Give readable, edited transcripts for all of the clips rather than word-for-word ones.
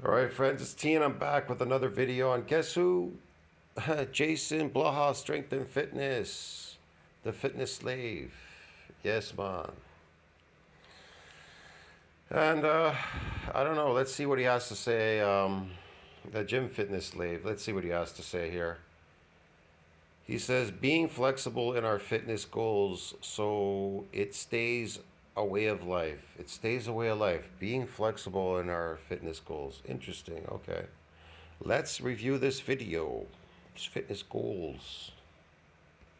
All right, friends, it's T, and I'm back with another video on guess who? Jason Blaha, Strength and Fitness, the fitness slave. Yes, man. And I don't know. Let's see what he has to say. The gym fitness slave. Let's see what he has to say here. He says, being flexible in our fitness goals so it stays a way of life. It stays a way of life. Being flexible in our fitness goals. Interesting. Okay. Let's review this video. It's fitness goals.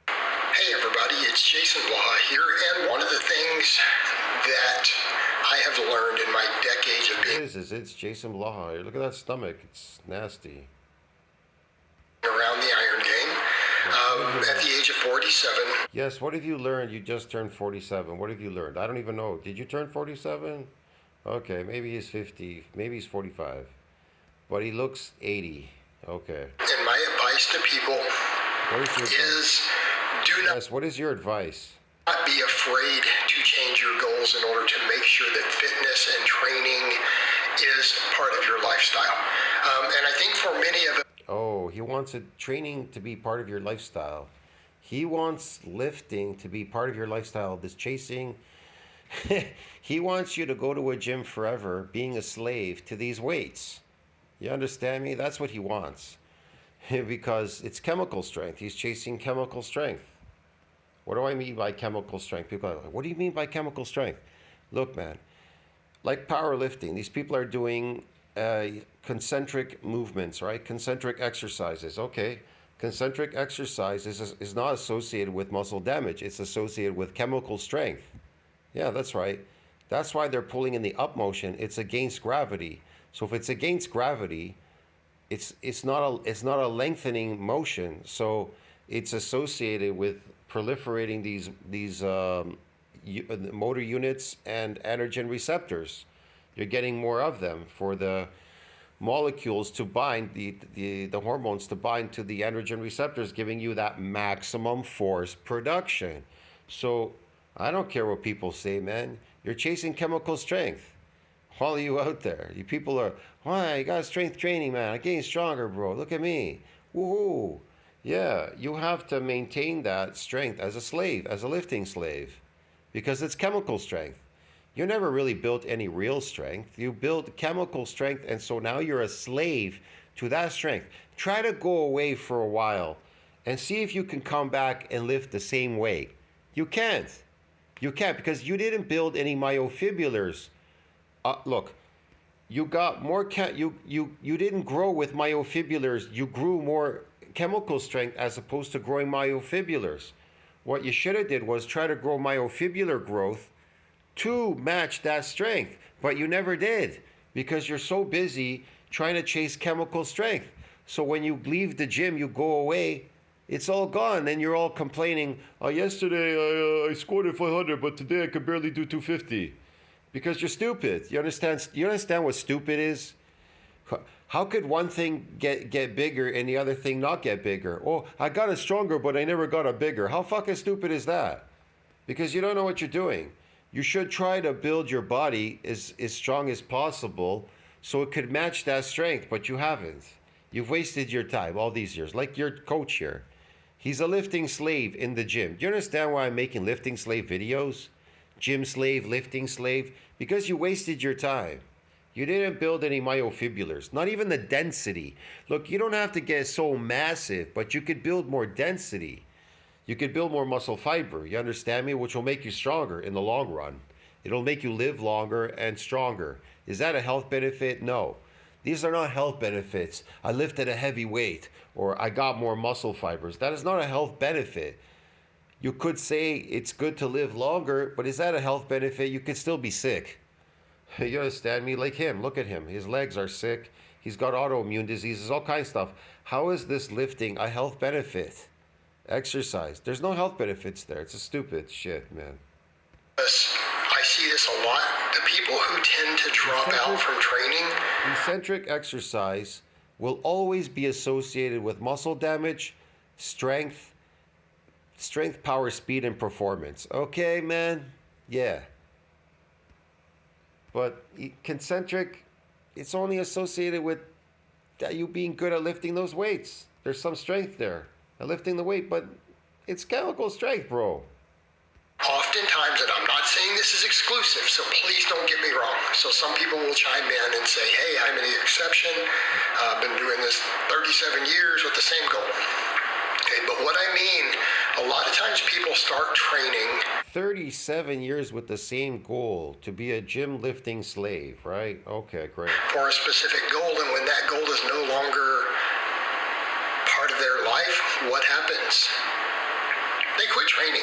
Hey everybody, it's Jason Blaha here, and one of the things that I have learned in my decades of being It's Jason Blaha. Look at that stomach. It's nasty. around the iron game, at the age of 47. Yes, what have you learned? You just turned 47. What have you learned? I don't even know. Did you turn 47? Okay, maybe he's 50. Maybe he's 45. But he looks 80. Okay. And my advice to people What is your advice? is do not Yes, what is your advice? be afraid to change your goals in order to make sure that fitness and training is part of your lifestyle. And I think for many of us, Oh, he wants training to be part of your lifestyle. He wants lifting to be part of your lifestyle. This chasing, he wants you to go to a gym forever, being a slave to these weights. You understand me? That's what he wants. Because it's chemical strength. He's chasing chemical strength. What do I mean by chemical strength? People are like, what do you mean by chemical strength? Look, man, like powerlifting, these people are doing concentric movements, right? Concentric exercises. Okay. Concentric exercise is not associated with muscle damage. It's associated with chemical strength. Yeah, that's right. That's why they're pulling in the up motion. It's against gravity. So if it's against gravity, it's not a lengthening motion. So it's associated with proliferating these motor units and androgen receptors. You're getting more of them for the molecules to bind the hormones to bind to the androgen receptors, giving you that maximum force production. So I don't care what people say, man. You're chasing chemical strength. All of you out there, you people are, why, you got strength training, man. I'm getting stronger, bro. Look at me. Woohoo. Yeah, you have to maintain that strength as a slave, as a lifting slave, because it's chemical strength. You never really built any real strength. You built chemical strength, and so now you're a slave to that strength. Try to go away for a while and see if you can come back and lift the same weight. You can't. You can't because you didn't build any myofibulars. Look, you got more you didn't grow with myofibulars. You grew more chemical strength as opposed to growing myofibulars. What you should have did was try to grow myofibular growth to match that strength, but you never did because you're so busy trying to chase chemical strength. So when you leave the gym, you go away, it's all gone. Then you're all complaining, yesterday I squatted 500, but today I could barely do 250. Because you're stupid. You understand? You understand what stupid is? How could one thing get bigger and the other thing not get bigger? Oh, I got it stronger, but I never got it bigger. How fucking stupid is that? Because you don't know what you're doing. You should try to build your body as strong as possible so it could match that strength, but you haven't. You've wasted your time all these years. Like your coach here. He's a lifting slave in the gym. Do you understand why I'm making lifting slave videos? Gym slave, lifting slave, because you wasted your time. You didn't build any myofibulars, not even the density. Look, you don't have to get so massive, but you could build more density. You could build more muscle fiber, you understand me, which will make you stronger in the long run. It'll make you live longer and stronger. Is that a health benefit? No. These are not health benefits. I lifted a heavy weight or I got more muscle fibers. That is not a health benefit. You could say it's good to live longer, but is that a health benefit? You could still be sick. You understand me? Like him. Look at him. His legs are sick. He's got autoimmune diseases, all kinds of stuff. How is this lifting a health benefit? Exercise. There's no health benefits there. It's a stupid shit, man. I see this a lot. The people who tend to drop out from training. Eccentric exercise will always be associated with muscle damage, strength, power, speed, and performance. Okay, man? Yeah. But concentric, it's only associated with you being good at lifting those weights. There's some strength there at lifting the weight, but it's chemical strength, bro. Oftentimes, and I'm not saying this is exclusive, so please don't get me wrong. So some people will chime in and say, hey, I'm the exception. I've been doing this 37 years with the same goal. Okay, but what I mean, a lot of times people start training 37 years with the same goal to be a gym lifting slave, right? Okay, great. for a specific goal, and when that goal is no longer part of their life, what happens? They quit training.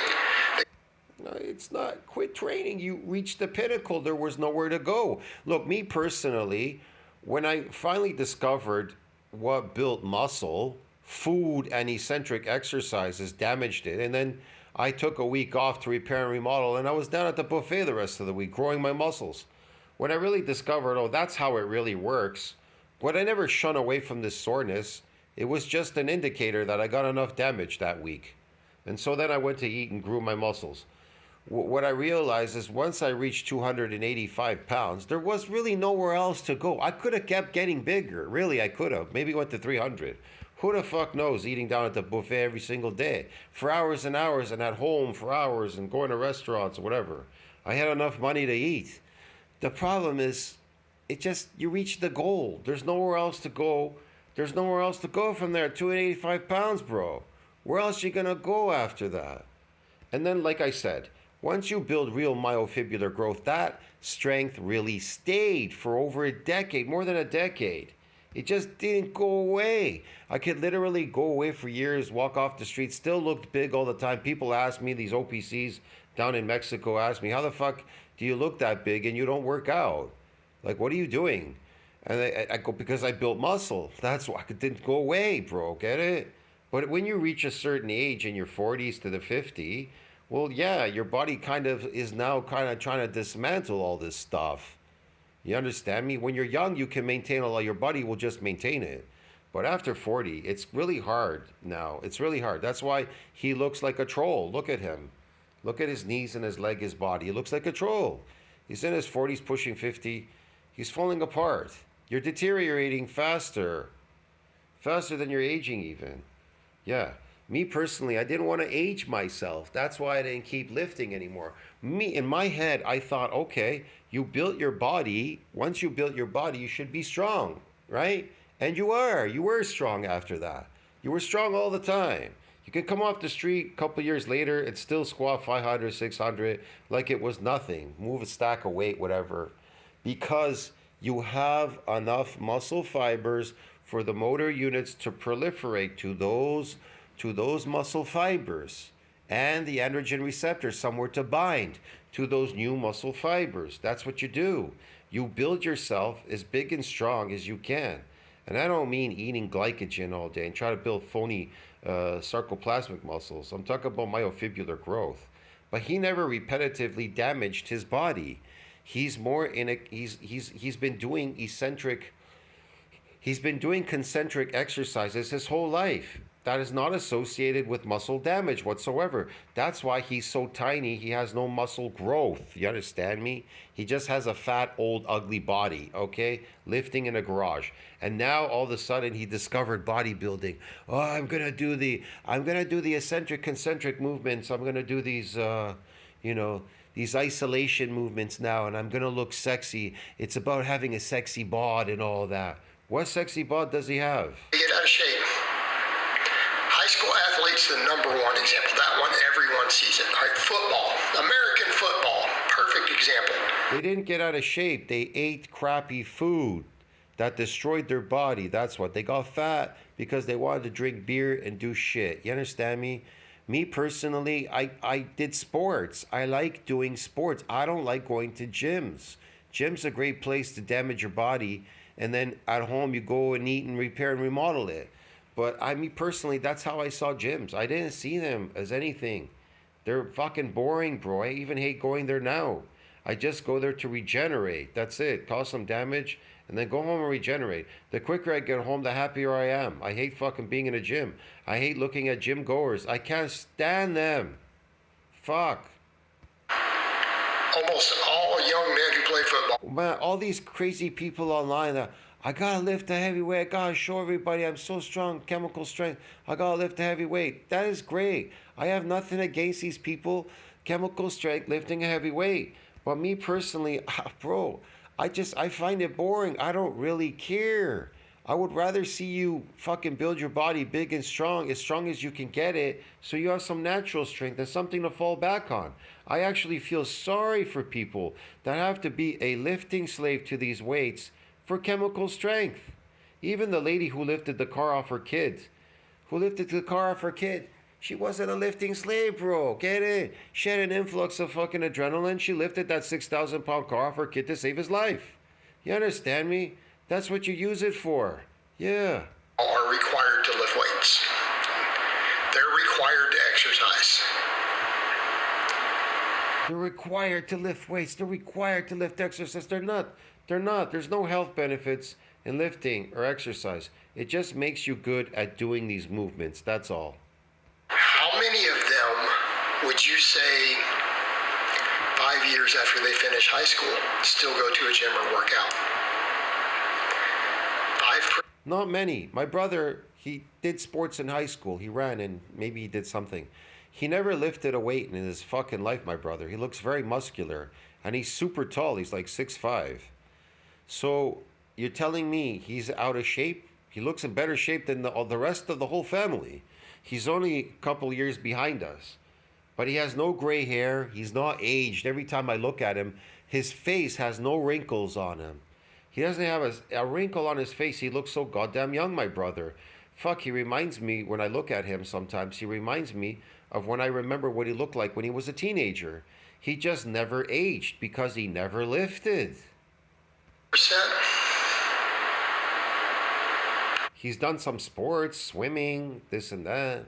No, it's not quit training. You reached the pinnacle. There was nowhere to go. Look, me personally, when I finally discovered what built muscle, food and eccentric exercises damaged it. And then I took a week off to repair and remodel, and I was down at the buffet the rest of the week, growing my muscles. When I really discovered, oh, that's how it really works, but I never shun away from this soreness. It was just an indicator that I got enough damage that week. And so then I went to eat and grew my muscles. What I realized is once I reached 285 pounds, there was really nowhere else to go. I could have kept getting bigger. Really, I could have. Maybe went to 300. Who the fuck knows, eating down at the buffet every single day for hours and hours, and at home for hours and going to restaurants or whatever. I had enough money to eat. The problem is, you reach the goal. There's nowhere else to go. There's nowhere else to go from there. 285 pounds, bro. Where else you gonna go after that? And then, like I said, once you build real myofibrillar growth, that strength really stayed for over a decade, more than a decade. It just didn't go away. I could literally go away for years, walk off the street, still looked big all the time. People ask me, these OPCs down in Mexico ask me, how the fuck do you look that big and you don't work out? Like, what are you doing? And I go, because I built muscle. That's why it didn't go away, bro. Get it? But when you reach a certain age in your 40s to the 50, well, yeah, your body is now trying to dismantle all this stuff. You understand me? When you're young, you can maintain all. Your body will just maintain it. But after 40, it's really hard now. It's really hard. That's why he looks like a troll. Look at him. Look at his knees and his leg, his body. He looks like a troll. He's in his 40s, pushing 50. He's falling apart. You're deteriorating faster than you're aging even. Yeah. Me personally, I didn't want to age myself. That's why I didn't keep lifting anymore. In my head, I thought, okay, you built your body. Once you built your body, you should be strong, right? And you are. You were strong after that. You were strong all the time. You could come off the street a couple years later and still squat 500, 600 like it was nothing. Move a stack of weight, whatever. Because you have enough muscle fibers for the motor units to proliferate to those muscle fibers and the androgen receptor somewhere to bind to those new muscle fibers. That's what you do. You build yourself as big and strong as you can. And I don't mean eating glycogen all day and try to build phony sarcoplasmic muscles. I'm talking about myofibrillar growth. But he never repetitively damaged his body. He's more in a he's been doing concentric exercises his whole life. That is not associated with muscle damage whatsoever. That's why he's so tiny. He has no muscle growth. You understand me? He just has a fat, old, ugly body, okay? Lifting in a garage. And now all of a sudden he discovered bodybuilding. Oh, I'm gonna do the eccentric concentric movements. I'm gonna do these these isolation movements now, and I'm gonna look sexy. It's about having a sexy bod and all that. What sexy bod does he have? Get out of shape. High school athletes, the number one example. That one, everyone sees it. All right, football, American football, perfect example. They didn't get out of shape. They ate crappy food that destroyed their body. That's what. They got fat because they wanted to drink beer and do shit. You understand me? Me personally, I did sports. I like doing sports. I don't like going to gyms. Gym's a great place to damage your body, and then at home you go and eat and repair and remodel it. But me personally, that's how I saw gyms. I didn't see them as anything. They're fucking boring, bro. I even hate going there now. I just go there to regenerate. That's it. Cause some damage and then go home and regenerate. The quicker I get home, the happier I am. I hate fucking being in a gym. I hate looking at gym goers. I can't stand them. Fuck. Almost all young men who play football. Man, all these crazy people online that I gotta lift a heavy weight. I gotta show everybody I'm so strong, chemical strength. I gotta lift a heavy weight. That is great. I have nothing against these people, chemical strength, lifting a heavy weight. But me personally, bro, I find it boring. I don't really care. I would rather see you fucking build your body big and strong as you can get it, so you have some natural strength and something to fall back on. I actually feel sorry for people that have to be a lifting slave to these weights for chemical strength. Even the lady who lifted the car off her kid, she wasn't a lifting slave, bro. Get it? She had an influx of fucking adrenaline. She lifted that 6,000 pound car off her kid to save his life. You understand me? That's what you use it for. Yeah. Are required to lift weights. They're required to exercise. They're required to lift weights. They're required to lift exercise. They're not. They're not. There's no health benefits in lifting or exercise. It just makes you good at doing these movements. That's all. How many of them would you say 5 years after they finish high school still go to a gym or work out? Not many. My brother, he did sports in high school. He ran and maybe he did something. He never lifted a weight in his fucking life, my brother. He looks very muscular and he's super tall. He's like 6'5". So you're telling me he's out of shape? He looks in better shape than the rest of the whole family. He's only a couple years behind us. But he has no gray hair. He's not aged. Every time I look at him, his face has no wrinkles on him. He doesn't have a wrinkle on his face. He looks so goddamn young, my brother. Fuck, he reminds me, when I look at him sometimes, he reminds me of when I remember what he looked like when he was a teenager. He just never aged because he never lifted. Percent. He's done some sports, swimming, this and that.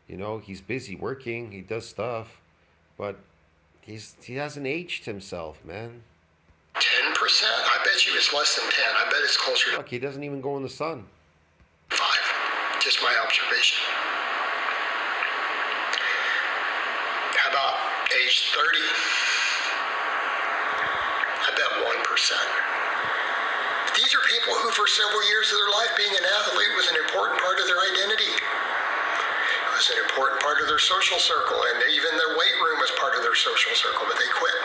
You know, he's busy working. He does stuff. But he hasn't aged himself, man. 10%? I bet you it's less than 10. I bet it's closer to Fuck, he doesn't even go in the sun. 5. Just my observation. How about age 30? I bet 1%. These are people who for several years of their life being an athlete was an important part of their identity. It was an important part of their social circle, and even their weight room was part of their social circle, but they quit.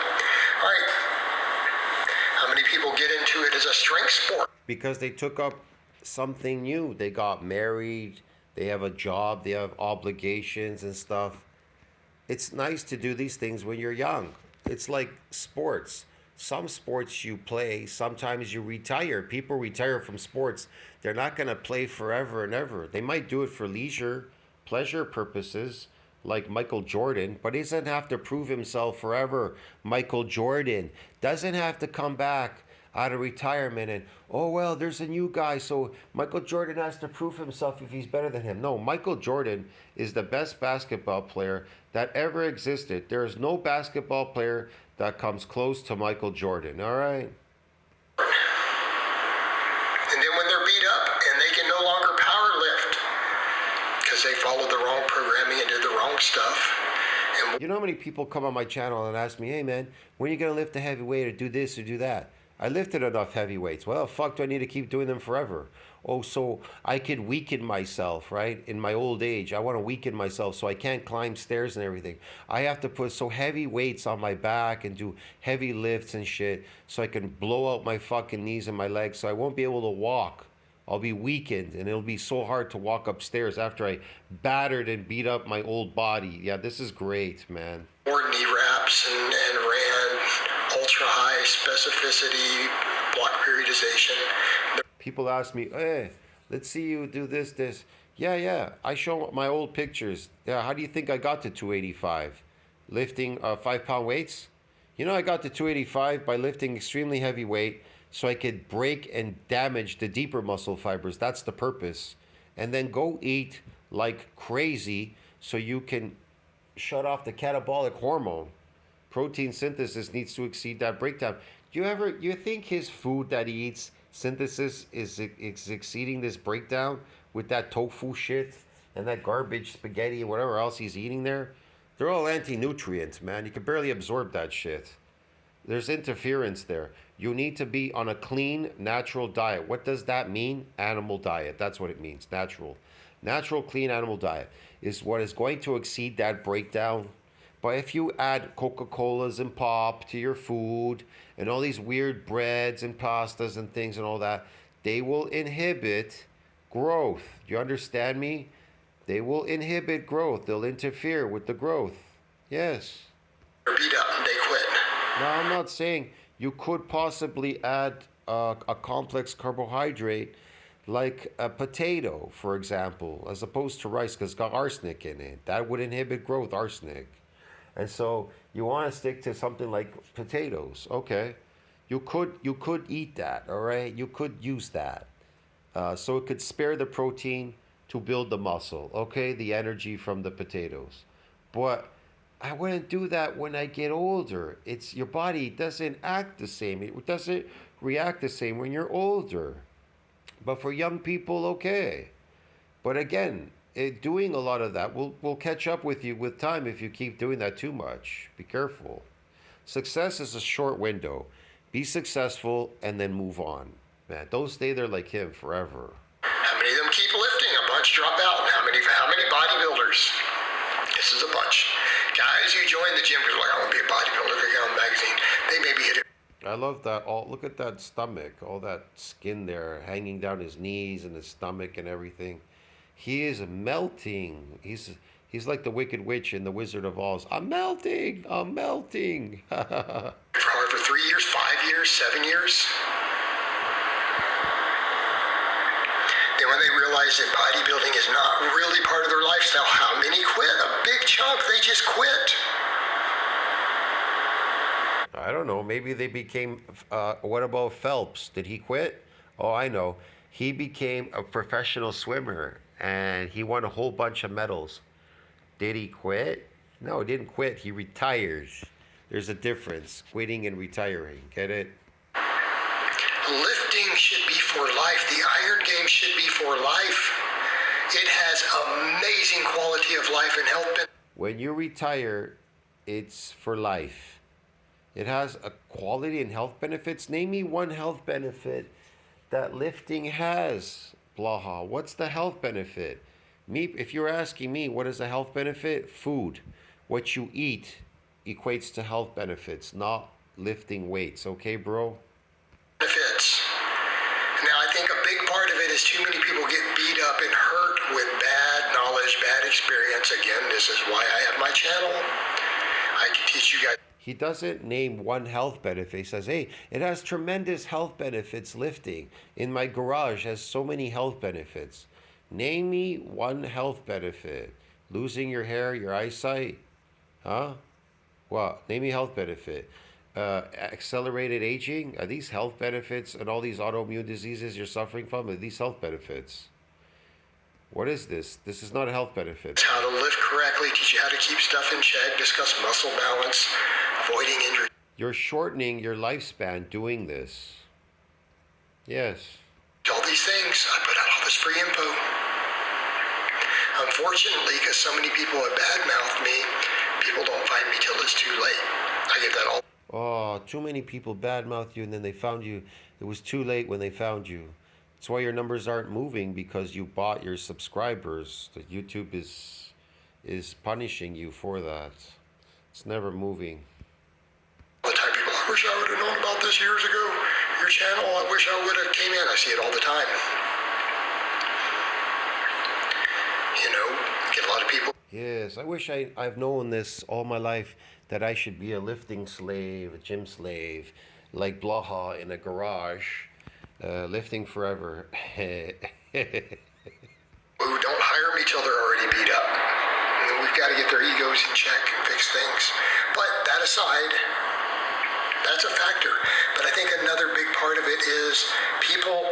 All right. How many people get into it as a strength sport? Because they took up something new. They got married, they have a job, they have obligations and stuff. It's nice to do these things when you're young. It's like sports. Some sports you play, sometimes you retire. People retire from sports. They're not going to play forever and ever. They might do it for leisure, pleasure purposes, like Michael Jordan, but he doesn't have to prove himself forever. Michael Jordan doesn't have to come back out of retirement and, oh, well, there's a new guy, so Michael Jordan has to prove himself if he's better than him. No, Michael Jordan is the best basketball player that ever existed. There is no basketball player that comes close to Michael Jordan, all right? And then when they're beat up and they can no longer power lift because they followed the wrong programming and did the wrong stuff. And you know how many people come on my channel and ask me, hey man, when are you going to lift a heavy weight or do this or do that? I lifted enough heavy weights. Well, fuck, do I need to keep doing them forever? Oh, so I could weaken myself, right? In my old age, I want to weaken myself so I can't climb stairs and everything. I have to put so heavy weights on my back and do heavy lifts and shit so I can blow out my fucking knees and my legs so I won't be able to walk. I'll be weakened and it'll be so hard to walk upstairs after I battered and beat up my old body. Yeah, this is great, man. more knee wraps and ran ultra high specificity block periodization. People ask me, hey, let's see you do this. Yeah. I show my old pictures. Yeah, how do you think I got to 285? Lifting 5-pound weights? You know, I got to 285 by lifting extremely heavy weight so I could break and damage the deeper muscle fibers. That's the purpose. And then go eat like crazy so you can shut off the catabolic hormone. Protein synthesis needs to exceed that breakdown. You think his food that he eats, synthesis, is exceeding this breakdown with that tofu shit and that garbage spaghetti and whatever else he's eating there? They're all anti-nutrients, man. You can barely absorb that shit. There's interference there. You need to be on a clean, natural diet. What does that mean? Animal diet. That's what it means. Natural. Natural, clean animal diet is what is going to exceed that breakdown. But if you add Coca Colas and pop to your food and all these weird breads and pastas and things and all that, they will inhibit growth. Do you understand me? They will inhibit growth. They'll interfere with the growth. Yes. They're beat up and they quit. Now, I'm not saying you could possibly add a complex carbohydrate like a potato, for example, as opposed to rice because it's got arsenic in it. That would inhibit growth, arsenic. And so you want to stick to something like potatoes. Okay. You could eat that, all right? You could use that. So it could spare the protein to build the muscle, okay? The energy from the potatoes. But I wouldn't do that when I get older. It's your body doesn't act the same. It doesn't react the same when you're older. But for young people, okay. But again, doing a lot of that will catch up with you with time if you keep doing that too much. Be careful. Success is a short window. Be successful and then move on. Man, don't stay there like him forever. How many of them keep lifting? A bunch drop out. How many bodybuilders? This is a bunch. Guys who join the gym because like, I want to be a bodybuilder. They get on the magazine. They maybe hit it. I love that. Oh, look at that stomach. All that skin there hanging down his knees and his stomach and everything. He is melting. He's like the Wicked Witch in The Wizard of Oz. I'm melting. I'm melting. For 3 years, 5 years, 7 years. Then when they realize that bodybuilding is not really part of their lifestyle, how many quit? A big chunk, they just quit. I don't know. Maybe they became. What about Phelps? Did he quit? Oh, I know. He became a professional swimmer and he won a whole bunch of medals. Did he quit? No, he didn't quit. He retired. There's a difference. Quitting and retiring. Get it? Lifting should be for life. The iron game should be for life. It has amazing quality of life and health. When you retire, it's for life. It has a quality and health benefits. Name me one health benefit that lifting has, Blaha. What's the health benefit? Me, if you're asking me what is a health benefit, food. What you eat equates to health benefits, not lifting weights. Okay, bro? Benefits. Now, I think a big part of it is too many people get beat up and hurt with bad knowledge, bad experience. Again, this is why I have my channel. I can teach you guys. He doesn't name one health benefit. He says, hey, it has tremendous health benefits lifting. In my garage has so many health benefits. Name me one health benefit. Losing your hair, your eyesight? Huh? What? Name me health benefit. Accelerated aging? Are these health benefits and all these autoimmune diseases you're suffering from? Are these health benefits? What is this? This is not a health benefit. How to lift correctly, teach you how to keep stuff in check, discuss muscle balance, avoiding injury. You're shortening your lifespan doing this. Yes. All these things, I put out all this free info. Unfortunately, because so many people have badmouthed me, people don't find me till it's too late. I give that all. Oh, too many people badmouth you and then they found you. It was too late when they found you. That's why your numbers aren't moving because you bought your subscribers. The YouTube is punishing you for that. It's never moving. All the time people, I wish I would have known about this years ago. Your channel, I wish I would have came in. I see it all the time. You know, get a lot of people. Yes, I wish I've known this all my life, that I should be a lifting slave, a gym slave, like Blaha in a garage, lifting forever. Who don't hire me till they're already beat up. I mean, we've got to get their egos in check and fix things. But that aside, that's a factor. But I think another big part of it is people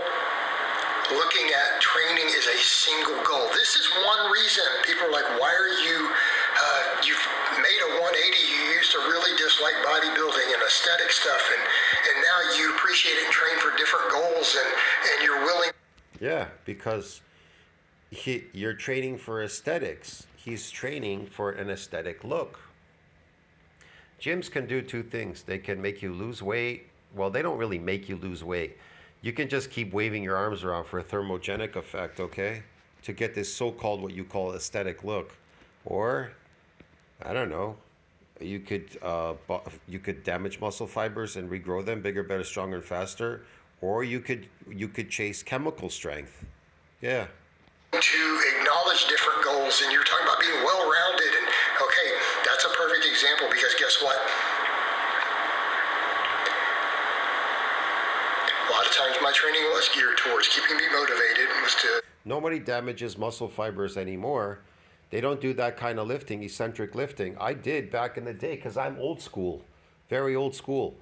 looking at training as a single goal. This is one reason people are like, why are you, you've made a 180, you used to really dislike bodybuilding and aesthetic stuff, and now you appreciate it and train for different goals, and you're willing. Yeah, because you're training for aesthetics. He's training for an aesthetic look. Gyms can do two things. They can make you lose weight. Well, they don't really make you lose weight. You can just keep waving your arms around for a thermogenic effect, okay? To get this so-called what you call aesthetic look. Or, I don't know, you could damage muscle fibers and regrow them bigger, better, stronger, and faster. Or you could chase chemical strength. Yeah. To acknowledge different goals, and you're talking about being well-rounded, and okay, that's a perfect example because guess what? A lot of times my training was geared towards keeping me motivated, was to Nobody damages muscle fibers anymore. They don't do that kind of lifting, eccentric lifting. I did back in the day because I'm old school, very old school.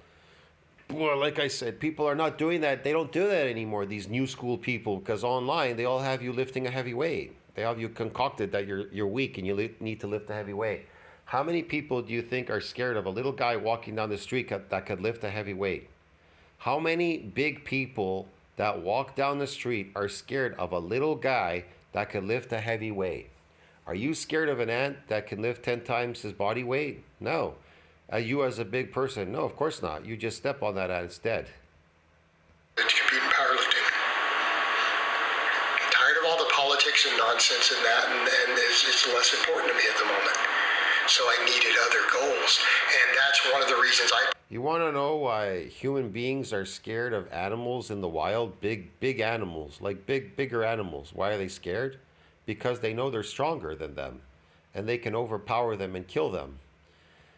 Well, like I said, people are not doing that. They don't do that anymore, these new school people, because online they all have you lifting a heavy weight. They have you concocted that you're weak and you need to lift a heavy weight. How many people do you think are scared of a little guy walking down the street that could lift a heavy weight? How many big people that walk down the street are scared of a little guy that could lift a heavy weight? Are you scared of an ant that can lift 10 times his body weight? No. You as a big person? No, of course not. You just step on that ant, it's dead. compete in powerlifting. I'm tired of all the politics and nonsense and that, and it's less important to me at the moment. So I needed other goals, and that's one of the reasons I. You want to know why human beings are scared of animals in the wild? Big animals, like bigger animals. Why are they scared? Because they know they're stronger than them, and they can overpower them and kill them.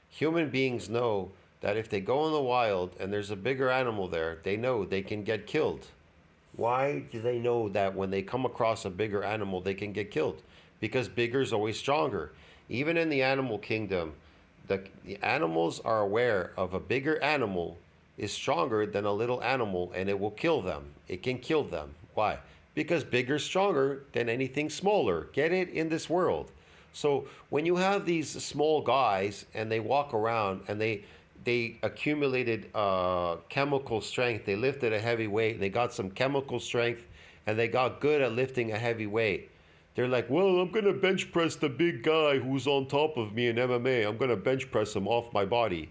Human beings know that if they go in the wild and there's a bigger animal there, they know they can get killed. Why do they know that when they come across a bigger animal, they can get killed? Because bigger is always stronger. Even in the animal kingdom, the animals are aware of a bigger animal is stronger than a little animal and it will kill them. It can kill them. Why? Because bigger is stronger than anything smaller. Get it in this world. So when you have these small guys and they walk around and they accumulated chemical strength, they lifted a heavy weight, they got some chemical strength, and they got good at lifting a heavy weight. They're like, well, I'm going to bench press the big guy who's on top of me in MMA. I'm going to bench press him off my body.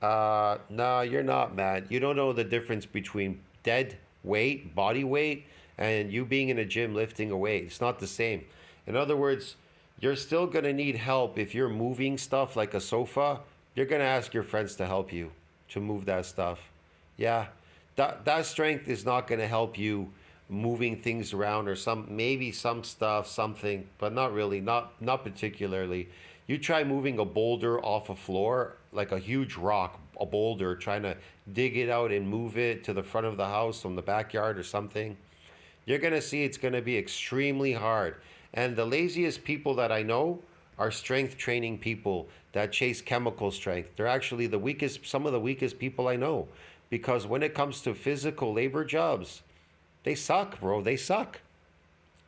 No, you're not, man. You don't know the difference between dead weight, body weight, and you being in a gym lifting a weight. It's not the same. In other words, you're still going to need help if you're moving stuff like a sofa. You're going to ask your friends to help you to move that stuff. Yeah, that strength is not going to help you moving things around, or maybe some stuff, something, but not really, not particularly. You try moving a boulder off a floor, like a huge rock, a boulder, trying to dig it out and move it to the front of the house from the backyard or something. You're going to see it's going to be extremely hard. And the laziest people that I know are strength training people that chase chemical strength. They're actually some of the weakest people I know, because when it comes to physical labor jobs, they suck, bro. They suck.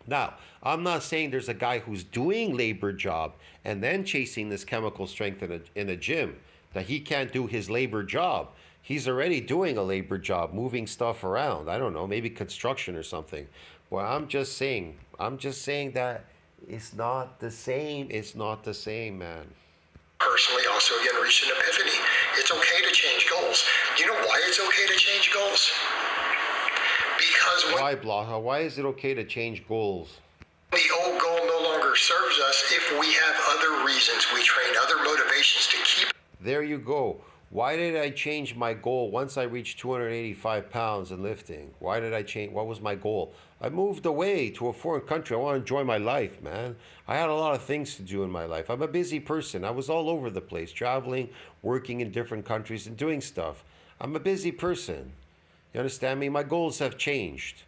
Now, I'm not saying there's a guy who's doing labor job and then chasing this chemical strength in a gym, that he can't do his labor job. He's already doing a labor job, moving stuff around. I don't know, maybe construction or something. Well, I'm just saying that it's not the same. It's not the same, man. Personally, also again reached an epiphany. It's okay to change goals. You know why it's okay to change goals? Because Why, Blaha? Why is it okay to change goals? The old goal no longer serves us if we have other reasons. We train other motivations to keep. There you go. Why did I change my goal once I reached 285 pounds in lifting? Why did I change? What was my goal? I moved away to a foreign country. I want to enjoy my life, man. I had a lot of things to do in my life. I'm a busy person. I was all over the place, traveling, working in different countries, and doing stuff. I'm a busy person. You understand me? My goals have changed.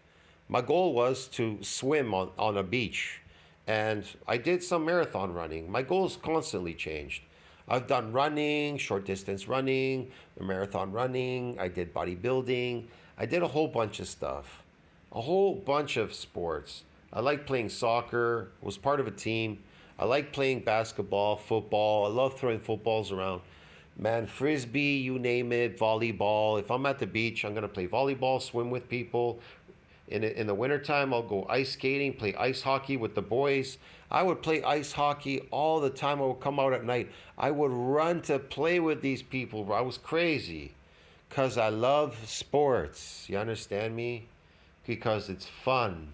My goal was to swim on a beach, and I did some marathon running. My goals constantly changed. I've done running, short distance running, marathon running. I did bodybuilding. I did a whole bunch of stuff, a whole bunch of sports. I like playing soccer, was part of a team. I like playing basketball, football. I love throwing footballs around. Man, frisbee, you name it, volleyball. If I'm at the beach, I'm going to play volleyball, swim with people. In the wintertime, I'll go ice skating, play ice hockey with the boys. I would play ice hockey all the time. I would come out at night. I would run to play with these people. I was crazy because I love sports. You understand me? Because it's fun.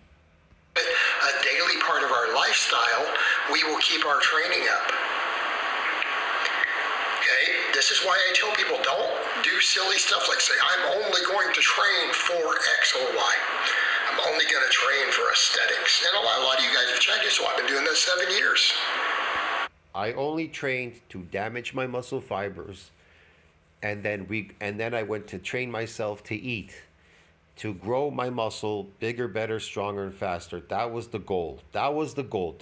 A daily part of our lifestyle, we will keep our training up. Okay? This is why I tell people don't do silly stuff like say, I'm only going to train for X or Y. I'm only going to train for aesthetics. And a lot of you guys have checked it, so I've been doing this 7 years. I only trained to damage my muscle fibers, and then I went to train myself to eat, to grow my muscle bigger, better, stronger, and faster. That was the goal. That was the goal.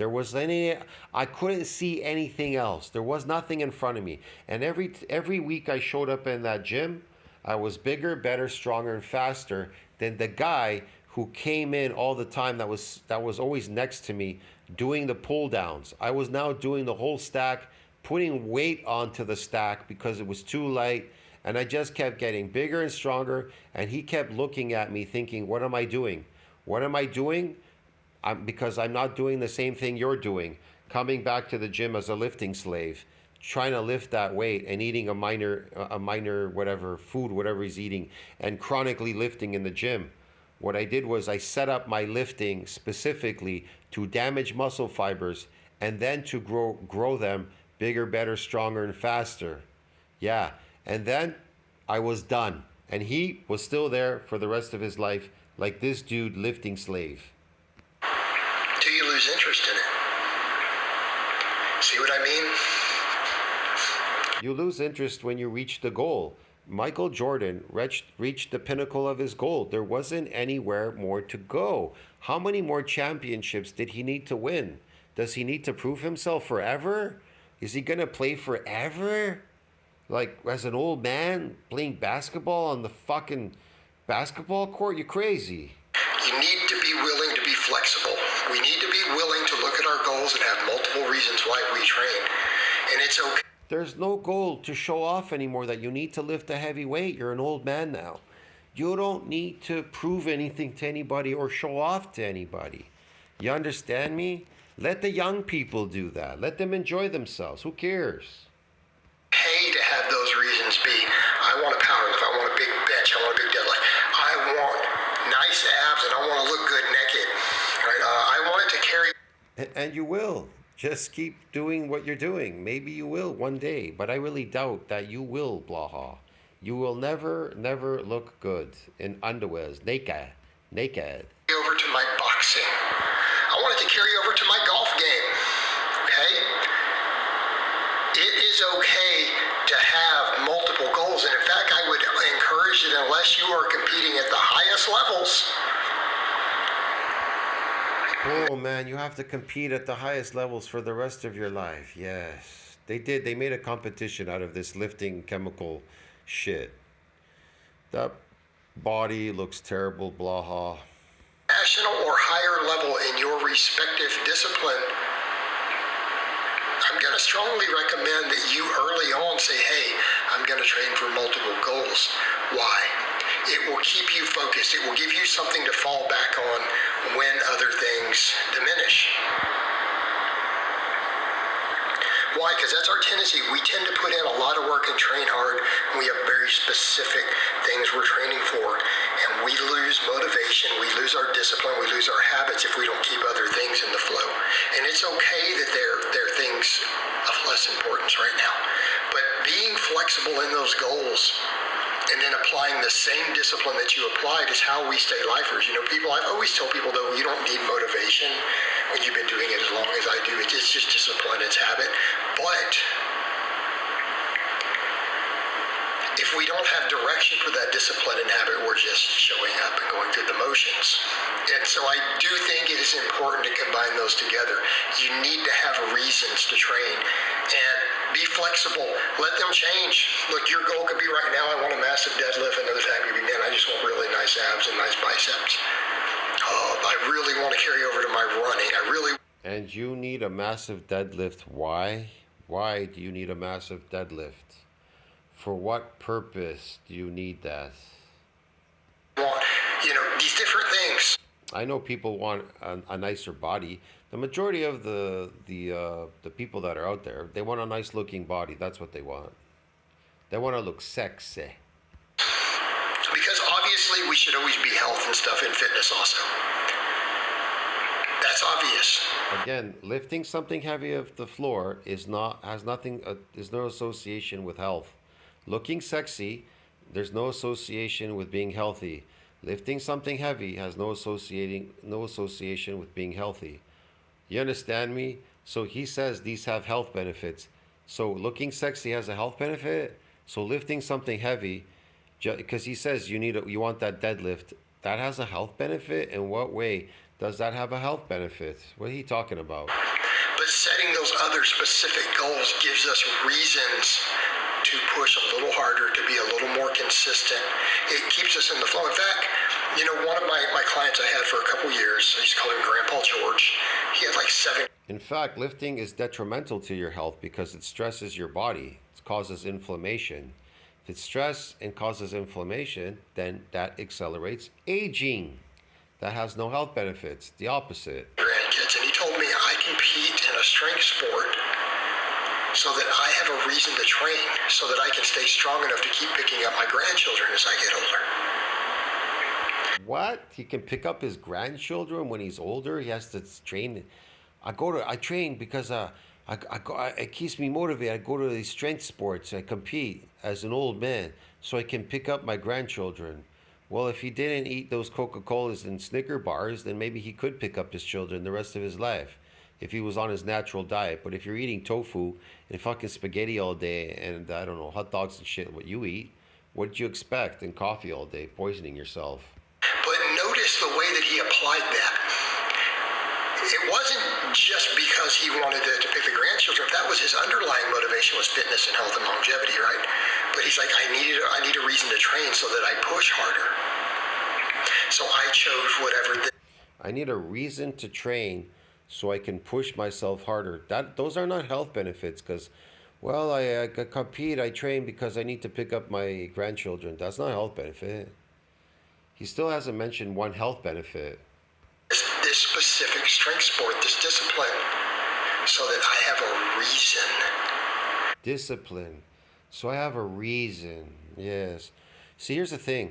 I couldn't see anything else. There was nothing in front of me. And every week I showed up in that gym, I was bigger, better, stronger, and faster than the guy who came in all the time that was always next to me doing the pull downs. I was now doing the whole stack, putting weight onto the stack because it was too light. And I just kept getting bigger and stronger. And he kept looking at me thinking, what am I doing? What am I doing? Because I'm not doing the same thing you're doing. Coming back to the gym as a lifting slave, trying to lift that weight and eating a minor whatever food, whatever he's eating, and chronically lifting in the gym. What I did was I set up my lifting specifically to damage muscle fibers and then to grow them bigger, better, stronger, and faster. Yeah. And then I was done. And he was still there for the rest of his life, like this dude lifting slave. Till you lose interest in it. See what I mean? You lose interest when you reach the goal. Michael Jordan reached the pinnacle of his goal. There wasn't anywhere more to go. How many more championships did he need to win? Does he need to prove himself forever? Is he going to play forever? Like, as an old man playing basketball on the fucking basketball court? You're crazy. You need to be willing to be flexible. We need to be willing to look at our goals and have multiple reasons why we train. And it's okay. There's no goal to show off anymore that you need to lift a heavy weight. You're an old man now. You don't need to prove anything to anybody or show off to anybody. You understand me? Let the young people do that. Let them enjoy themselves. Who cares? Pay to have those reasons be, I want a power lift, I want a big bench, I want a big deadlift, I want nice abs, and I want to look good naked. Right? I want it to carry. And you will. Just keep doing what you're doing. Maybe you will one day, but I really doubt that you will, Blaha. You will never look good in underwears, naked. Over to my boxing. I want it to carry over to my golf game. Okay? It is okay to have multiple goals, and in fact, I would encourage it unless you are competing at the highest levels. Oh man, you have to compete at the highest levels for the rest of your life. Yes. They did. They made a competition out of this lifting chemical shit. That body looks terrible, Blaha. National or higher level in your respective discipline, I'm going to strongly recommend that you early on say, hey, I'm going to train for multiple goals. Why? It will keep you focused. It will give you something to fall back on when other things diminish. Why? Because that's our tendency. We tend to put in a lot of work and train hard, and we have very specific things we're training for. And we lose motivation, we lose our discipline, we lose our habits if we don't keep other things in the flow. And it's okay that they're things of less importance right now. But being flexible in those goals and then applying the same discipline that you applied is how we stay lifers. You know, I've always told people, though, you don't need motivation when you've been doing it as long as I do. It's just discipline, it's habit. But if we don't have direction for that discipline and habit, we're just showing up and going through the motions. And so I do think it is important to combine those together. You need to have reasons to train and be flexible. Let them change. Look, your goal could be right now, I want a massive deadlift. Another time could be, man, I just want really nice abs and nice biceps. I really want to carry over to my running. And you need a massive deadlift. Why? Why do you need a massive deadlift? For what purpose do you need that? Want, these different things. I know people want a nicer body. The majority of the people that are out there, they want a nice looking body. That's what they want. They want to look sexy. Because obviously we should always be health and stuff in fitness also. That's obvious. Again, lifting something heavy off the floor is not has nothing is no association with health. Looking sexy, there's no association with being healthy. Lifting something heavy has no association with being healthy. You understand me? So he says these have health benefits. So looking sexy has a health benefit. So lifting something heavy, because he says you want that deadlift, that has a health benefit. In what way does that have a health benefit? What are you talking about? But setting those other specific goals gives us reasons to push a little harder, to be a little more consistent. It keeps us in the flow. In fact, one of my clients I had for a couple years, I used to call him Grandpa George. He had like 7. In fact, lifting is detrimental to your health because it stresses your body. It causes inflammation. If it's stress and causes inflammation, then that accelerates aging. That has no health benefits. The opposite. Grandkids, and he told me I compete in a strength sport so that I have a reason to train, so that I can stay strong enough to keep picking up my grandchildren as I get older. What? He can pick up his grandchildren when he's older? He has to train. I train because it keeps me motivated. I go to these strength sports. I compete as an old man so I can pick up my grandchildren. Well, if he didn't eat those Coca-Colas and Snicker bars, then maybe he could pick up his children the rest of his life if he was on his natural diet. But if you're eating tofu and fucking spaghetti all day and, I don't know, hot dogs and shit, what you eat, what did you expect? And coffee all day, poisoning yourself. But notice the way that he applied that. It wasn't just because he wanted to pick the grandchildren. If that was his underlying motivation, was fitness and health and longevity, right? But he's like, I need a reason to train so that I push harder. So I chose whatever. I need a reason to train so I can push myself harder. Those are not health benefits because, well, I compete, I train because I need to pick up my grandchildren. That's not a health benefit. He still hasn't mentioned one health benefit. This specific strength sport, this discipline, so that I have a reason. Discipline. So I have a reason. Yes. See, here's the thing.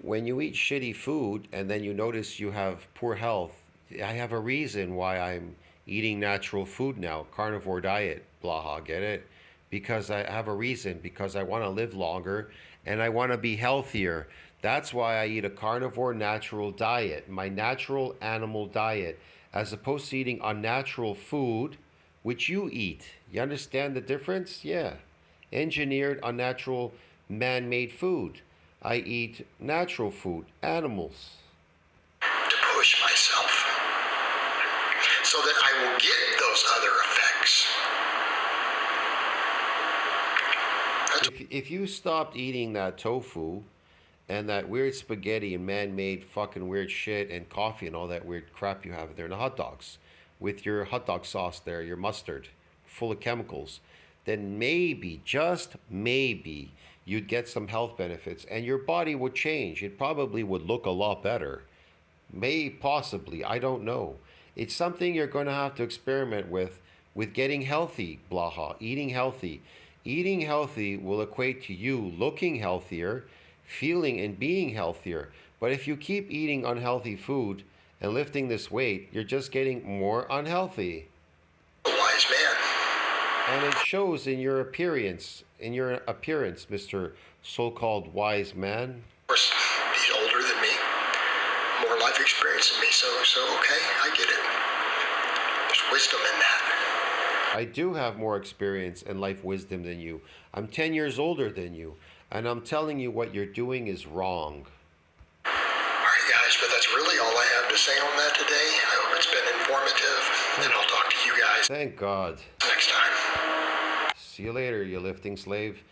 When you eat shitty food and then you notice you have poor health, I have a reason why I'm eating natural food now, carnivore diet, Blaha, get it? Because I have a reason, because I want to live longer and I want to be healthier. That's why I eat a carnivore natural diet, my natural animal diet, as opposed to eating unnatural food, which you eat. You understand the difference? Yeah. Engineered, unnatural, man-made food. I eat natural food, animals. To push myself so that I will get those other effects. If you stopped eating that tofu and that weird spaghetti and man-made fucking weird shit and coffee and all that weird crap you have there and the hot dogs with your hot dog sauce there, your mustard full of chemicals, then maybe, just maybe, you'd get some health benefits and your body would change. It probably would look a lot better. Possibly, I don't know. It's something you're going to have to experiment with getting healthy, Blaha, eating healthy. Eating healthy will equate to you looking healthier, feeling and being healthier. But if you keep eating unhealthy food and lifting this weight, you're just getting more unhealthy. A wise man. And it shows in your appearance, Mr. So-called wise man. Of course, he's older than me, more life experience than me, so okay, I get it. There's wisdom in that. I do have more experience and life wisdom than you. I'm 10 years older than you, and I'm telling you what you're doing is wrong. All right, guys, but that's really all I have to say on that today. I hope it's been informative, and I'll talk to you guys Thank God. next time. See you later, you lifting slave.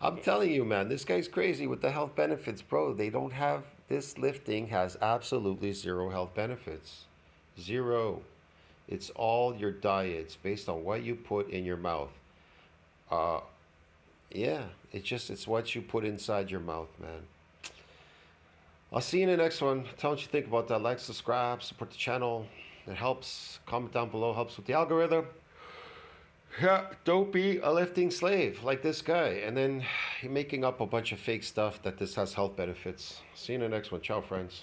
I'm telling you, man, this guy's crazy with the health benefits, bro. This lifting has absolutely zero health benefits. Zero. It's all your diet. It's based on what you put in your mouth. Yeah, it's what you put inside your mouth, man. I'll see you in the next one. Tell me what you think about that. Like, subscribe, support the channel. It helps. Comment down below. Helps with the algorithm. Yeah, don't be a lifting slave like this guy. And then you're making up a bunch of fake stuff that this has health benefits. See you in the next one. Ciao, friends.